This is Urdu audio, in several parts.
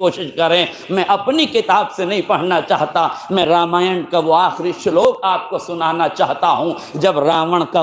کوشش کریں، میں اپنی کتاب سے نہیں پڑھنا چاہتا، میں رامائن کا وہ آخری شلوک آپ کو سنانا چاہتا ہوں جب راون کا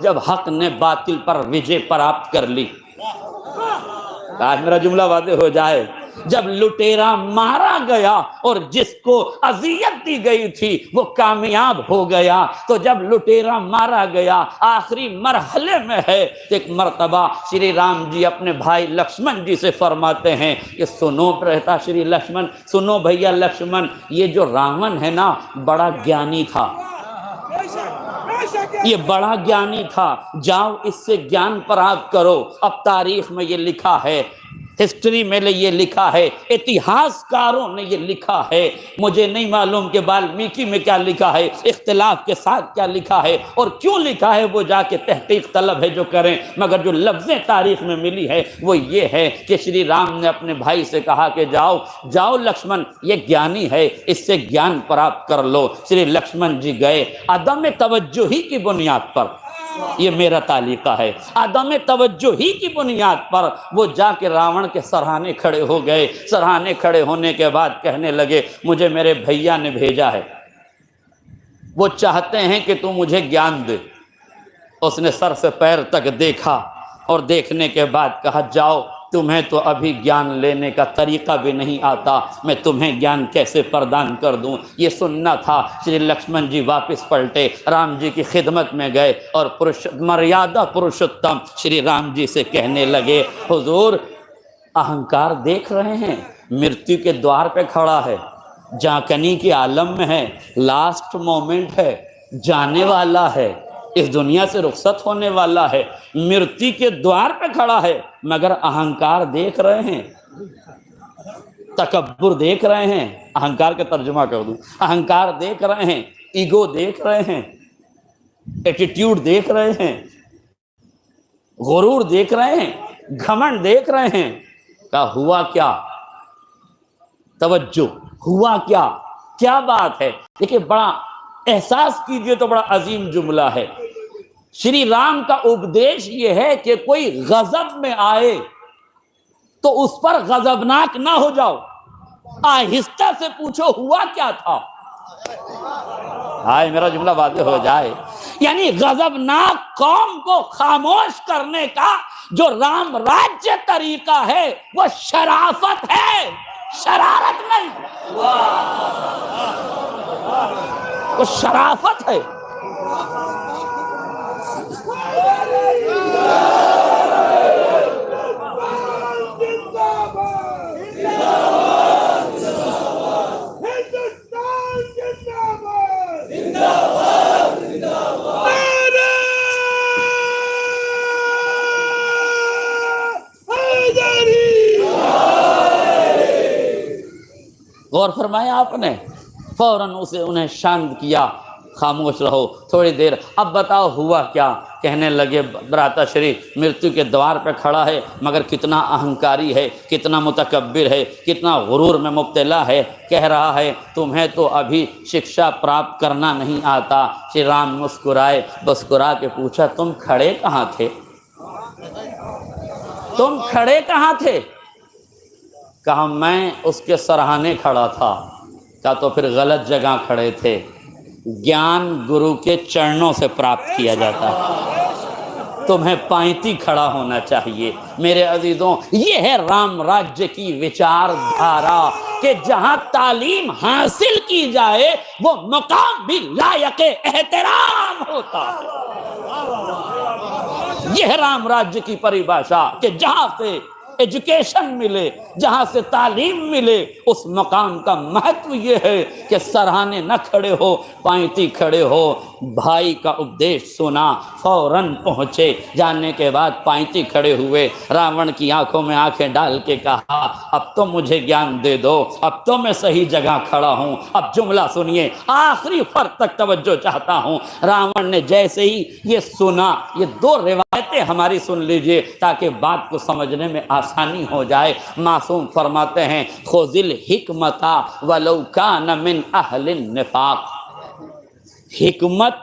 جب حق نے باطل پر وجے پراپت کر لی۔ آج میرا جملہ واضح ہو جائے، جب لٹیرا مارا گیا اور جس کو اذیت دی گئی تھی وہ کامیاب ہو گیا، تو جب لٹیرا مارا گیا آخری مرحلے میں ہے، ایک مرتبہ شری رام جی اپنے بھائی لکشمن جی سے فرماتے ہیں کہ سنو رہتا شری لکشمن، سنو بھیا لکشمن، یہ جو راون ہے نا بڑا گیانی تھا، یہ بڑا گیانی تھا، جاؤ اس سے گیان پراپت کرو۔ اب تاریخ میں یہ لکھا ہے، ہسٹری میں یہ لکھا ہے، اتہاسکاروں نے یہ لکھا ہے، مجھے نہیں معلوم کہ والمیکی میں کیا لکھا ہے، اختلاف کے ساتھ کیا لکھا ہے اور کیوں لکھا ہے، وہ جا کے تحقیق طلب ہے جو کریں، مگر جو لفظیں تاریخ میں ملی ہے وہ یہ ہے کہ شری رام نے اپنے بھائی سے کہا کہ جاؤ جاؤ لکشمن، یہ گیانی ہے، اس سے گیان پراپت کر لو۔ شری لکشمن جی گئے، عدم توجہی کی بنیاد پر، یہ میرا تعلیقہ ہے، عدم توجہ ہی کی بنیاد پر وہ جا کے راون کے سرہانے کھڑے ہو گئے۔ سرہانے کھڑے ہونے کے بعد کہنے لگے مجھے میرے بھیا نے بھیجا ہے، وہ چاہتے ہیں کہ تم مجھے گیان دے۔ اس نے سر سے پیر تک دیکھا اور دیکھنے کے بعد کہا جاؤ، تمہیں تو ابھی گیان لینے کا طریقہ بھی نہیں آتا، میں تمہیں گیان کیسے پردان کر دوں۔ یہ سننا تھا۔ شری لکشمن جی واپس پلٹے، رام جی کی خدمت میں گئے اور مریادہ پروشتم شری رام جی سے کہنے لگے حضور اہنکار دیکھ رہے ہیں، مرتیو کے دوار پہ کھڑا ہے، جانکنی کے عالم میں ہے، لاسٹ مومنٹ ہے، جانے والا ہے، اس دنیا سے رخصت ہونے والا ہے، مرتی کے دوار پہ کھڑا ہے، مگر اہنکار دیکھ رہے ہیں، تکبر دیکھ رہے ہیں۔ اہنکار کا ترجمہ کر دوں، اہنکار دیکھ رہے ہیں، ایگو دیکھ رہے ہیں، ایٹیٹیوڈ دیکھ رہے ہیں، غرور دیکھ رہے ہیں، گھمنڈ دیکھ رہے ہیں۔ کہا ہوا کیا؟ توجہ، ہوا کیا؟ کیا بات ہے؟ دیکھیں بڑا احساس کیجئے تو بڑا عظیم جملہ ہے۔ شری رام کا اپدیش یہ ہے کہ کوئی غضب میں آئے تو اس پر غضبناک نہ ہو جاؤ، آہستہ سے پوچھو ہوا کیا تھا۔ ہائے میرا جملہ واضح ہو جائے، یعنی غضبناک قوم کو خاموش کرنے کا جو رام راجیہ طریقہ ہے وہ شرافت ہے، شرارت نہیں، وہ شرافت ہے۔ غور فرمایا آپ نے، فوراً انہیں شانت کیا، خاموش رہو تھوڑی دیر، اب بتاؤ ہوا کیا؟ کہنے لگے براتا شری مرتیو کے دوار پہ کھڑا ہے، مگر کتنا اہنکاری ہے، کتنا متکبر ہے، کتنا غرور میں مبتلا ہے، کہہ رہا ہے تمہیں تو ابھی شکشا پراپت کرنا نہیں آتا۔ شری رام مسکرائے، مسکرا کے پوچھا تم کھڑے کہاں تھے؟ تم کھڑے کہاں تھے؟ کہا میں اس کے سرہانے کھڑا تھا۔ کہا تو پھر غلط جگہ کھڑے تھے، گیان گرو کے چرنوں سے پراپت کیا جاتا ہے، تمہیں پائنتی کھڑا ہونا چاہیے۔ میرے عزیزوں یہ ہے رام راجیہ کی وچار دھارا کہ جہاں تعلیم حاصل کی جائے وہ مقام بھی لائق احترام ہوتا ہے۔ یہ ہے رام راجیہ کی پریبھاشا کہ جہاں سے ایجوکیشن ملے، جہاں سے تعلیم ملے، اس مقام کا مہتو یہ ہے کہ سرہانے نہ کھڑے ہو، پائنتی کھڑے ہو۔ بھائی کا اپدیش سنا، فوراً پہنچے، جانے کے بعد پائنتی کھڑے ہوئے، راون کی آنکھوں میں آنکھیں ڈال کے کہا اب تو مجھے گیان دے دو، اب تو میں صحیح جگہ کھڑا ہوں۔ اب جملہ سنیے، آخری فرق تک توجہ چاہتا ہوں۔ راون نے جیسے ہی یہ سنا، یہ دو روایتیں ہماری سن لیجئے تاکہ بات کو سمجھنے میں آسانی ہو جائے۔ معصوم فرماتے ہیں خذ الحکمت ولو کان من اہل النفاق، حکمت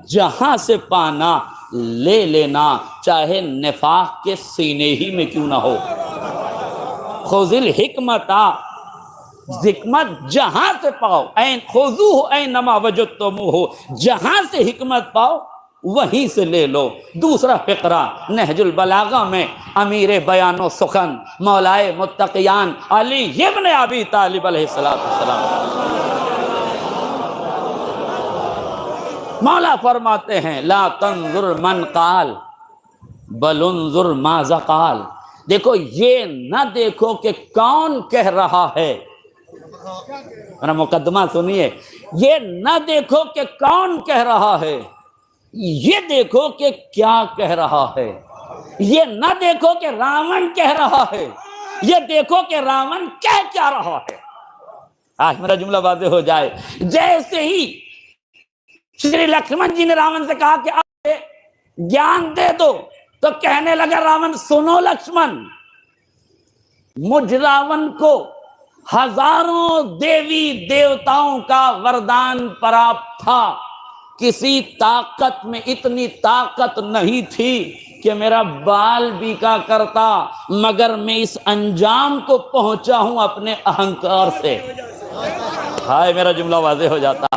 جہاں سے پانا لے لینا چاہے نفاق کے سینے ہی میں کیوں نہ ہو۔ خذل حکمتا، حکمت جہاں سے پاؤ، خذوہ اینما وجدتموہ، جہاں سے حکمت پاؤ وہیں سے لے لو۔ دوسرا فقرہ نہج البلاغہ میں امیر بیان و سخن مولائے متقیان علی ابن ابی طالب علیہ السلام، مولا فرماتے ہیں لا تنظر من قال بل انظر ماذا قال، دیکھو یہ نہ دیکھو کہ کون کہہ رہا ہے، میرا مقدمہ سنیے، یہ نہ دیکھو کہ کون کہہ رہا ہے، یہ دیکھو کہ کیا کہہ رہا ہے۔ یہ نہ دیکھو کہ راون کہہ رہا ہے، یہ دیکھو کہ راون کہہ کیا رہا ہے۔ آج میرا جملہ واضح ہو جائے، جیسے ہی شری لکشمن جی نے راون سے کہا کہ آپ گیان دے دو، تو کہنے لگا راون سنو لکشمن، مجھ راون کو ہزاروں دیوی دیوتاؤں کا وردان پراپت تھا، کسی طاقت میں اتنی طاقت نہیں تھی کہ میرا بال بیکا کرتا، مگر میں اس انجام کو پہنچا ہوں اپنے اہنکار سے۔ ہائے میرا جملہ واضح ہو جاتا،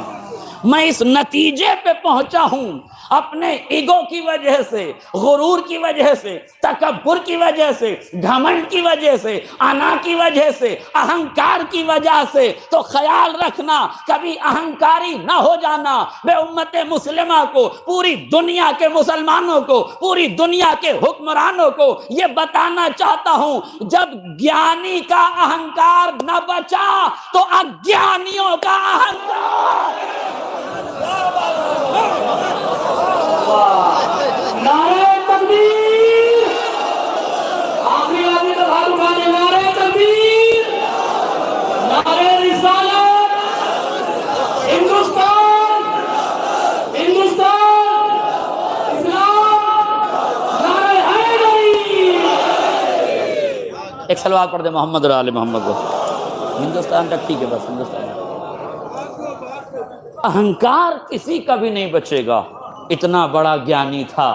میں اس نتیجے پہ پہنچا ہوں اپنے ایگو کی وجہ سے، غرور کی وجہ سے، تکبر کی وجہ سے، گھمنڈ کی وجہ سے، انا کی وجہ سے، اہنکار کی وجہ سے۔ تو خیال رکھنا کبھی اہنکاری نہ ہو جانا۔ میں امت مسلمہ کو، پوری دنیا کے مسلمانوں کو، پوری دنیا کے حکمرانوں کو یہ بتانا چاہتا ہوں، جب گیانی کا اہنکار نہ بچا تو اگیانیوں کا اہنکار۔ نعرہ تکبیر، آخری آدمی کا ہاتھ اٹھانے، نعرہ تکبیر، نعرہ رسالت، ہندوستان، ہندوستان، اسلام، نعرہ حیدری۔ ایک سلوات پڑھ دے محمد اور آل محمد کو۔ ہندوستان تک ٹھیک ہے، بس ہندوستان۔ اہنکار کسی کا بھی نہیں بچے گا۔ اتنا بڑا گیانی تھا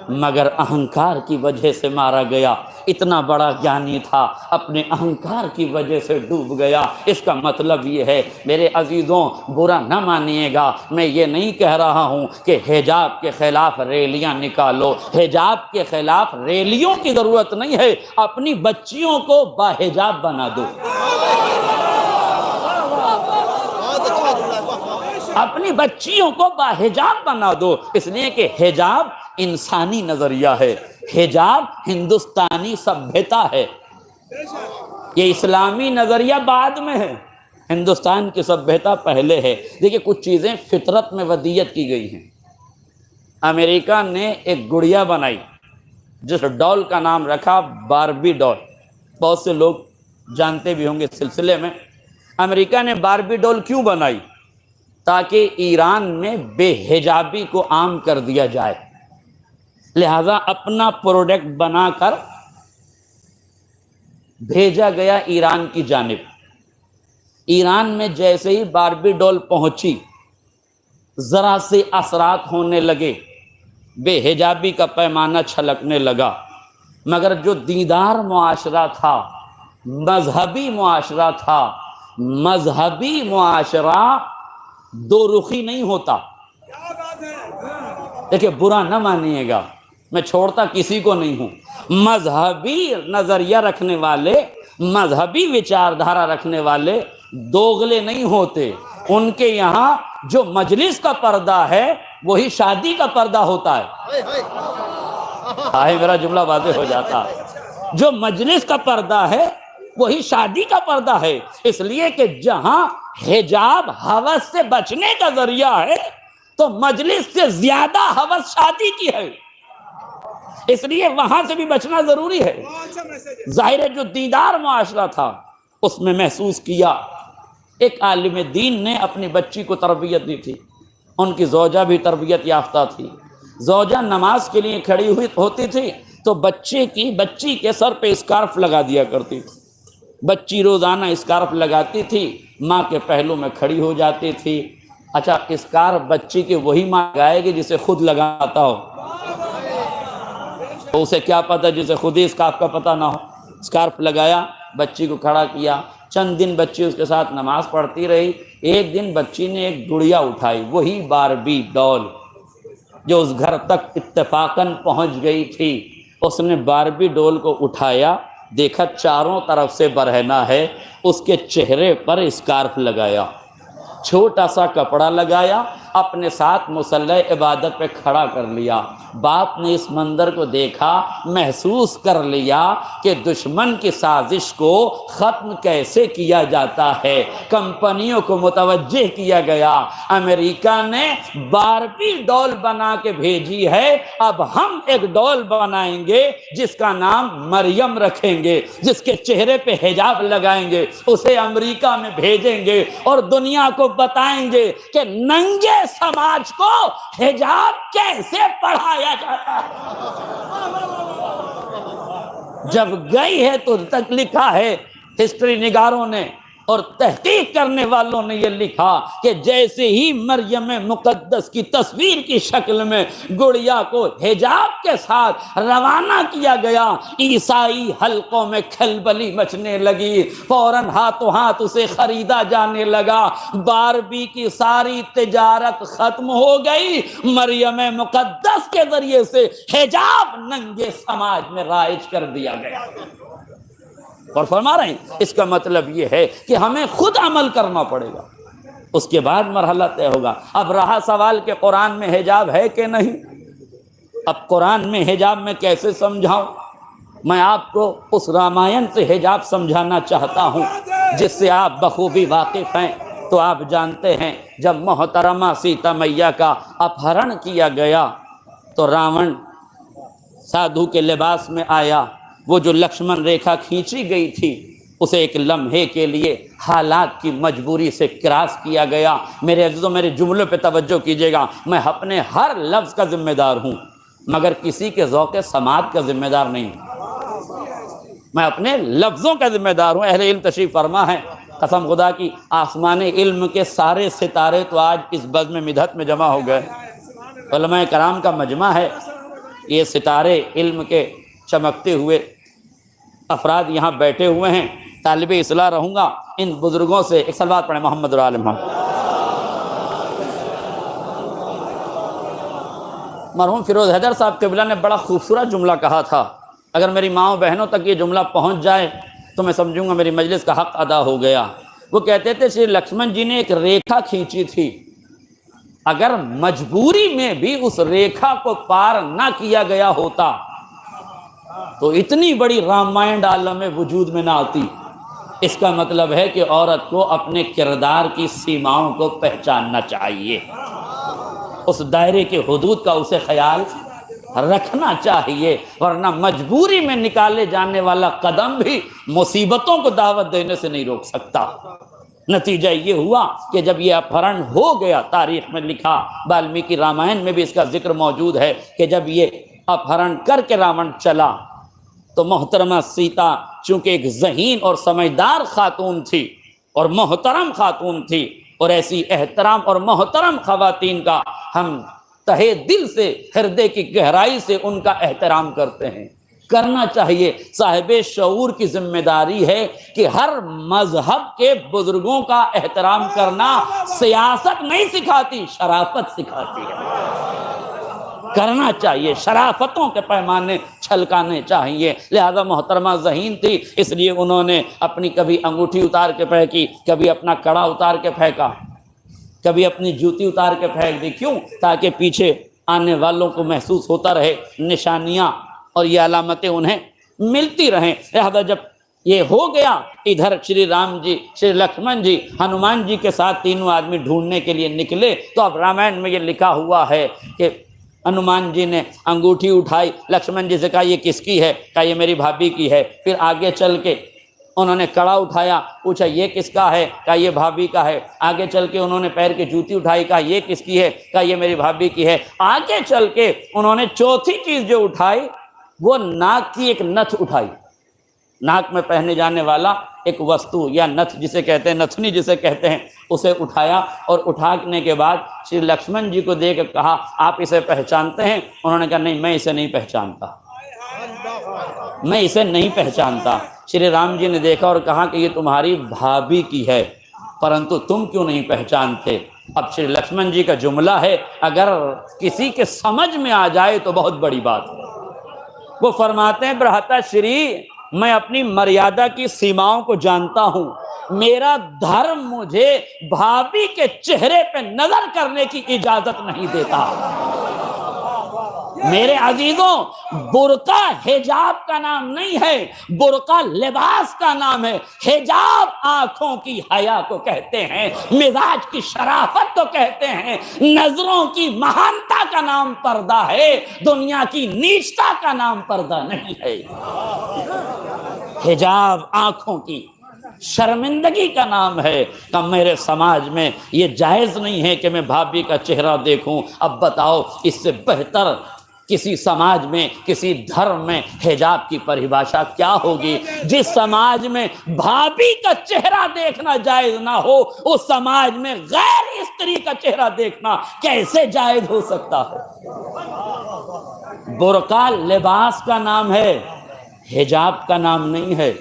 مگر اہنکار کی وجہ سے مارا گیا، اتنا بڑا گیانی تھا اپنے اہنکار کی وجہ سے ڈوب گیا۔ اس کا مطلب یہ ہے میرے عزیزوں، برا نہ مانیے گا، میں یہ نہیں کہہ رہا ہوں کہ حجاب کے خلاف ریلیاں نکالو، حجاب کے خلاف ریلیوں کی ضرورت نہیں ہے، اپنی بچیوں کو باحجاب بنا دو، اپنی بچیوں کو باحجاب بنا دو، اس لیے کہ حجاب انسانی نظریہ ہے، حجاب ہندوستانی سبھیتا ہے، یہ اسلامی نظریہ بعد میں ہے، ہندوستان کی سبھیتا پہلے ہے۔ دیکھیں کچھ چیزیں فطرت میں ودیت کی گئی ہیں۔ امریکہ نے ایک گڑیا بنائی جس ڈال کا نام رکھا باربی ڈال، بہت سے لوگ جانتے بھی ہوں گے اس سلسلے میں۔ امریکہ نے باربی ڈال کیوں بنائی؟ تاکہ ایران میں بے حجابی کو عام کر دیا جائے، لہذا اپنا پروڈکٹ بنا کر بھیجا گیا ایران کی جانب۔ ایران میں جیسے ہی باربی ڈول پہنچی، ذرا سے اثرات ہونے لگے، بے حجابی کا پیمانہ چھلکنے لگا، مگر جو دیندار معاشرہ تھا، مذہبی معاشرہ تھا، مذہبی معاشرہ دو رخی نہیں ہوتا۔ دیکھیں برا نہ مانیے گا، میں چھوڑتا کسی کو نہیں ہوں، مذہبی نظریہ رکھنے والے، مذہبی وچاردھارا رکھنے والے دوغلے نہیں ہوتے، ان کے یہاں جو مجلس کا پردہ ہے وہی شادی کا پردہ ہوتا ہے۔ آئے میرا جملہ واضح ہو جاتا، جو مجلس کا پردہ ہے وہی شادی کا پردہ ہے، اس لیے کہ جہاں حجاب ہوس سے بچنے کا ذریعہ ہے تو مجلس سے زیادہ ہوس شادی کی ہے، اس لیے وہاں سے بھی بچنا ضروری ہے۔ ظاہر ہے جو دیندار معاشرہ تھا اس میں محسوس کیا، ایک عالم دین نے اپنی بچی کو تربیت دی تھی، ان کی زوجہ بھی تربیت یافتہ تھی، زوجہ نماز کے لیے کھڑی ہوئی ہوتی تھی تو بچی کے سر پہ اسکارف لگا دیا کرتی تھی، بچی روزانہ اسکارف لگاتی تھی، ماں کے پہلو میں کھڑی ہو جاتی تھی۔ اچھا اسکارف بچی کی وہی ماں لگائے گی جسے خود لگاتا ہو، تو اسے کیا پتہ جسے خود ہی اسکارف کا پتہ نہ ہو۔ اسکارف لگایا، بچی کو کھڑا کیا، چند دن بچی اس کے ساتھ نماز پڑھتی رہی۔ ایک دن بچی نے ایک گڑیا اٹھائی، وہی باربی ڈال جو اس گھر تک اتفاقاً پہنچ گئی تھی۔ اس نے باربی ڈول کو اٹھایا، دیکھا چاروں طرف سے برہنہ ہے، اس کے چہرے پر اسکارف لگایا، چھوٹا سا کپڑا لگایا، اپنے ساتھ مصلی عبادت پہ کھڑا کر لیا۔ باپ نے اس منظر کو دیکھا، محسوس کر لیا کہ دشمن کی سازش کو ختم کیسے کیا جاتا ہے۔ کمپنیوں کو متوجہ کیا گیا، امریکہ نے باربی ڈول بنا کے بھیجی ہے، اب ہم ایک ڈول بنائیں گے جس کا نام مریم رکھیں گے، جس کے چہرے پہ حجاب لگائیں گے، اسے امریکہ میں بھیجیں گے اور دنیا کو بتائیں گے کہ ننگے سماج کو حجاب کیسے پڑھایا جاتا ہے۔ جب گئی ہے تو تک لکھا ہے ہسٹری نگاروں نے اور تحقیق کرنے والوں نے یہ لکھا کہ جیسے ہی مریم مقدس کی تصویر کی شکل میں گڑیا کو حجاب کے ساتھ روانہ کیا گیا، عیسائی حلقوں میں کھلبلی مچنے لگی، فوراً ہاتھوں ہاتھ اسے خریدا جانے لگا، باربی کی ساری تجارت ختم ہو گئی، مریم مقدس کے ذریعے سے حجاب ننگے سماج میں رائج کر دیا گیا۔ اور فرما رہے ہیں اس کا مطلب یہ ہے کہ ہمیں خود عمل کرنا پڑے گا، اس کے بعد مرحلہ طے ہوگا۔ اب رہا سوال کہ قرآن میں حجاب ہے کہ نہیں، اب قرآن میں حجاب میں کیسے سمجھاؤں؟ میں آپ کو اس رامائن سے حجاب سمجھانا چاہتا ہوں جس سے آپ بخوبی واقف ہیں۔ تو آپ جانتے ہیں جب محترمہ سیتا میاں کا اپہرن کیا گیا تو راون سادھو کے لباس میں آیا، وہ جو لکشمن ریکھا کھینچی گئی تھی اسے ایک لمحے کے لیے حالات کی مجبوری سے کراس کیا گیا۔ میرے عزیزوں، میرے جملوں پہ توجہ کیجیے گا، میں اپنے ہر لفظ کا ذمہ دار ہوں مگر کسی کے ذوق سماعت کا ذمہ دار نہیں ہوں، میں اپنے لفظوں کا ذمہ دار ہوں۔ اہل علم تشریف فرما ہے، قسم خدا کی آسمان علم کے سارے ستارے تو آج اس بزم مدحت میں جمع ہو گئے، علماء کرام کا مجمع ہے، یہ ستارے علم کے چمکتے ہوئے افراد یہاں بیٹھے ہوئے ہیں۔ طالب اصلاح رہوں گا ان بزرگوں سے، ایک صلوات پڑھیں محمد اور آل محمد۔ مرحوم فیروز حیدر صاحب قبلہ نے بڑا خوبصورت جملہ کہا تھا، اگر میری ماؤں بہنوں تک یہ جملہ پہنچ جائے تو میں سمجھوں گا میری مجلس کا حق ادا ہو گیا۔ وہ کہتے تھے شری لکشمن جی نے ایک ریکھا کھینچی تھی، اگر مجبوری میں بھی اس ریکھا کو پار نہ کیا گیا ہوتا تو اتنی بڑی رامائن عالم وجود میں نہ آتی۔ اس کا مطلب ہے کہ عورت کو اپنے کردار کی سیماؤں کو پہچاننا چاہیے، اس دائرے کے حدود کا اسے خیال رکھنا چاہیے، ورنہ مجبوری میں نکالے جانے والا قدم بھی مصیبتوں کو دعوت دینے سے نہیں روک سکتا۔ نتیجہ یہ ہوا کہ جب یہ اپہرن ہو گیا، تاریخ میں لکھا، والمیکی رامائن میں بھی اس کا ذکر موجود ہے کہ جب یہ اپہرن کر کے راون چلا تو محترمہ سیتا چونکہ ایک ذہین اور سمجھدار خاتون تھی اور محترم خاتون تھی، اور ایسی احترام اور محترم خواتین کا ہم تہے دل سے، ہردے کی گہرائی سے ان کا احترام کرتے ہیں، کرنا چاہیے۔ صاحب شعور کی ذمہ داری ہے کہ ہر مذہب کے بزرگوں کا احترام کرنا سیاست نہیں سکھاتی، شرافت سکھاتی ہے، کرنا چاہیے، شرافتوں کے پیمانے چھلکانے چاہیے۔ لہذا محترمہ ذہین تھی، اس لیے انہوں نے اپنی کبھی انگوٹھی اتار کے پھینکی، کبھی اپنا کڑا اتار کے پھینکا، کبھی اپنی جوتی اتار کے پھینک دی، کیوں؟ تاکہ پیچھے آنے والوں کو محسوس ہوتا رہے، نشانیاں اور یہ علامتیں انہیں ملتی رہیں۔ لہذا جب یہ ہو گیا، ادھر شری رام جی، شری لکشمن جی، ہنومان جی کے ساتھ تینوں آدمی ڈھونڈنے کے لیے نکلے، تو اب رامائن میں یہ لکھا ہوا ہے کہ ہنومان جی نے انگوٹھی اٹھائی، لکشمن جی سے کہا یہ کس کی ہے؟ کہا یہ میری بھابھی کی ہے۔ پھر آگے چل کے انہوں نے کڑا اٹھایا، پوچھا یہ کس کا ہے؟ کہا یہ بھابھی کا ہے۔ آگے چل کے انہوں نے پیر کی جوتی اٹھائی، کہا یہ کس کی ہے؟ کہا یہ میری بھابھی کی ہے۔ آگے چل کے انہوں نے چوتھی چیز جو اٹھائی وہ ناک کی ایک نتھ اٹھائی، ناک میں پہنے جانے والا ایک وستو یا نتھ جسے کہتے ہیں، نتھنی جسے کہتے ہیں، اسے اٹھایا، اور اٹھانے کے بعد شری لکشمن جی کو دیکھ کہا آپ اسے پہچانتے ہیں؟ انہوں نے کہا نہیں، میں اسے نہیں پہچانتا۔ میں اسے نہیں پہچانتا۔ شری رام جی نے دیکھا اور کہا کہ یہ تمہاری بھابھی کی ہے، پرنتو تم کیوں نہیں پہچانتے؟ اب شری لکشمن جی کا جملہ ہے، اگر کسی کے سمجھ میں آ جائے تو بہت بڑی بات ہے۔ وہ فرماتے ہیں برہتا شری، میں اپنی مریادہ کی سیماؤں کو جانتا ہوں، میرا دھرم مجھے بھابھی کے چہرے پہ نظر کرنے کی اجازت نہیں دیتا۔ میرے عزیزوں، برقع حجاب کا نام نہیں ہے، برقع لباس کا نام ہے۔ حجاب آنکھوں کی حیا کو کہتے ہیں، مزاج کی شرافت کو کہتے ہیں، نظروں کی مہانتا کا نام پردہ ہے، دنیا کی نیچتا کا نام پردہ نہیں ہے۔ حجاب آنکھوں کی شرمندگی کا نام ہے۔ کہ میرے سماج میں یہ جائز نہیں ہے کہ میں بھابھی کا چہرہ دیکھوں۔ اب بتاؤ اس سے بہتر کسی سماج میں، کسی دھرم میں حجاب کی پریبھاشا کیا ہوگی؟ جس سماج میں بھابھی کا چہرہ دیکھنا جائز نہ ہو، اس سماج میں غیر استری کا چہرہ دیکھنا کیسے جائز ہو سکتا ہے؟ برقع لباس کا نام ہے، حجاب کا نام نہیں ہے۔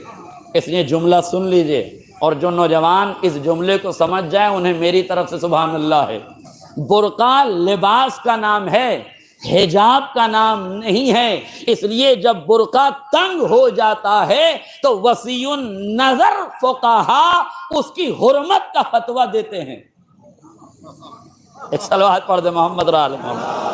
اس لیے جملہ سن لیجئے، اور جو نوجوان اس جملے کو سمجھ جائیں انہیں میری طرف سے سبحان اللہ ہے۔ برقع لباس کا نام ہے، حجاب کا نام نہیں ہے۔ اس لیے جب برقع تنگ ہو جاتا ہے تو وسیع النظر فقہا اس کی حرمت کا فتویٰ دیتے ہیں۔ ایک صلوات پڑھ دے محمد رال محمد۔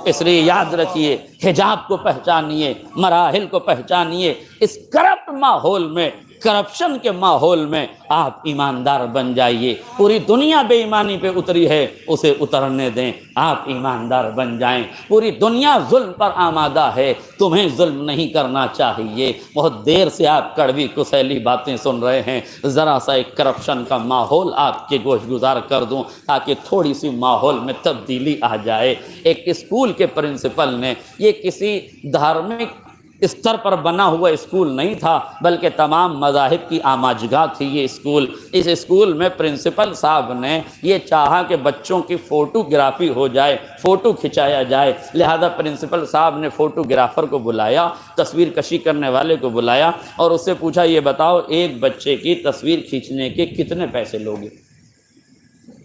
اس لیے یاد رکھیے، حجاب کو پہچانیے، مراحل کو پہچانیے۔ اس کرپٹ ماحول میں، کرپشن کے ماحول میں آپ ایماندار بن جائیے۔ پوری دنیا بے ایمانی پہ اتری ہے، اسے اترنے دیں، آپ ایماندار بن جائیں۔ پوری دنیا ظلم پر آمادہ ہے، تمہیں ظلم نہیں کرنا چاہیے۔ بہت دیر سے آپ کڑوی کسیلی باتیں سن رہے ہیں، ذرا سا ایک کرپشن کا ماحول آپ کے گوش گزار کر دوں تاکہ تھوڑی سی ماحول میں تبدیلی آ جائے۔ ایک اسکول کے پرنسپل نے، یہ کسی دھارمک استر پر بنا ہوا اسکول نہیں تھا بلکہ تمام مذاہب کی آماجگاہ تھی یہ اسکول۔ اس اسکول میں پرنسپل صاحب نے یہ چاہا کہ بچوں کی فوٹوگرافی ہو جائے، فوٹو کھنچایا جائے، لہذا پرنسپل صاحب نے فوٹوگرافر کو بلایا، تصویر کشی کرنے والے کو بلایا اور اس سے پوچھا یہ بتاؤ ایک بچے کی تصویر کھینچنے کے کتنے پیسے لوگے؟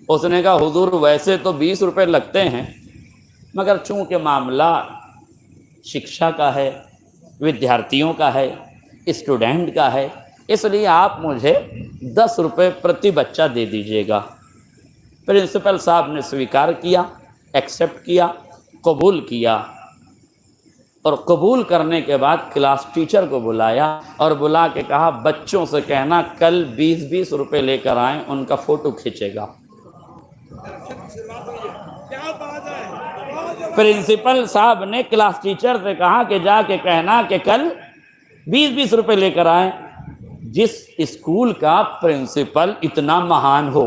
اس نے کہا حضور ویسے تو 20 روپے لگتے ہیں، مگر چونکہ معاملہ شکشا کا ہے، ودیارتھیوں کا ہے، اسٹوڈنٹ کا ہے، اس لیے آپ مجھے 10 روپے پرتی بچہ دے دیجیے گا۔ پرنسپل صاحب نے سویکار کیا، ایکسیپٹ کیا، قبول کیا، اور قبول کرنے کے بعد کلاس ٹیچر کو بلایا اور بلا کے کہا بچوں سے کہنا کل 20 روپے لے کر آئیں، ان کا فوٹو کھینچے گا۔ پرنسپل صاحب نے کلاس ٹیچر سے کہا کہ جا کے کہنا کہ کل 20 روپے لے کر آئیں۔ جس اسکول کا پرنسپل اتنا مہان ہو،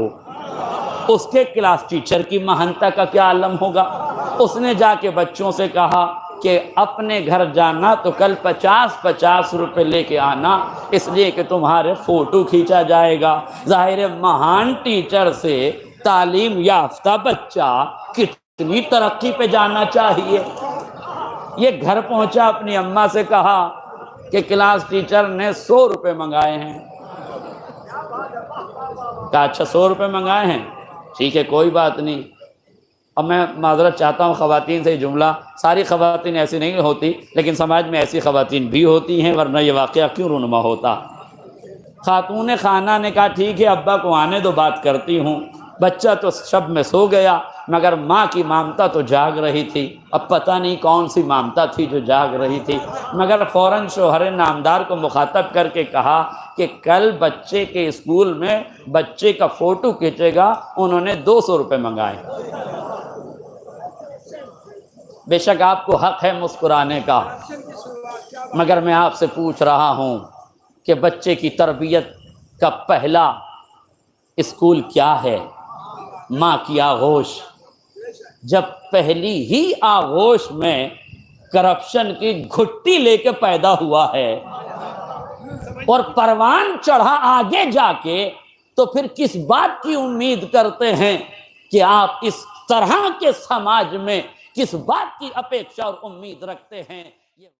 اس کے کلاس ٹیچر کی مہانتا کا کیا عالم ہوگا؟ اس نے جا کے بچوں سے کہا کہ اپنے گھر جانا تو کل 50 روپے لے کے آنا، اس لیے کہ تمہارے فوٹو کھینچا جائے گا۔ ظاہر مہان ٹیچر سے تعلیم یافتہ بچہ کتنی ترقی پہ جانا چاہیے۔ یہ گھر پہنچا، اپنی اماں سے کہا کہ کلاس ٹیچر نے 100 روپے منگائے ہیں۔ کہا اچھا 100 روپے منگائے ہیں، ٹھیک ہے کوئی بات نہیں۔ اب میں معذرت چاہتا ہوں خواتین سے، یہ جملہ ساری خواتین ایسی نہیں ہوتی لیکن سماج میں ایسی خواتین بھی ہوتی ہیں، ورنہ یہ واقعہ کیوں رونما ہوتا۔ خاتون خانہ نے کہا ٹھیک ہے ابا کو آنے دو، بات کرتی ہوں۔ بچہ تو شب میں سو گیا مگر ماں کی مامتا تو جاگ رہی تھی۔ اب پتہ نہیں کون سی مامتا تھی جو جاگ رہی تھی، مگر فوراً شوہر نامدار کو مخاطب کر کے کہا کہ کل بچے کے اسکول میں بچے کا فوٹو کھینچے گا، انہوں نے 200 روپے منگائے۔ بے شک آپ کو حق ہے مسکرانے کا، مگر میں آپ سے پوچھ رہا ہوں کہ بچے کی تربیت کا پہلا اسکول کیا ہے؟ ماں کی آغوش۔ جب پہلی ہی آغوش میں کرپشن کی گھٹی لے کے پیدا ہوا ہے اور پروان چڑھا آگے جا کے، تو پھر کس بات کی امید کرتے ہیں کہ آپ اس طرح کے سماج میں کس بات کی اپیکشا اور امید رکھتے ہیں؟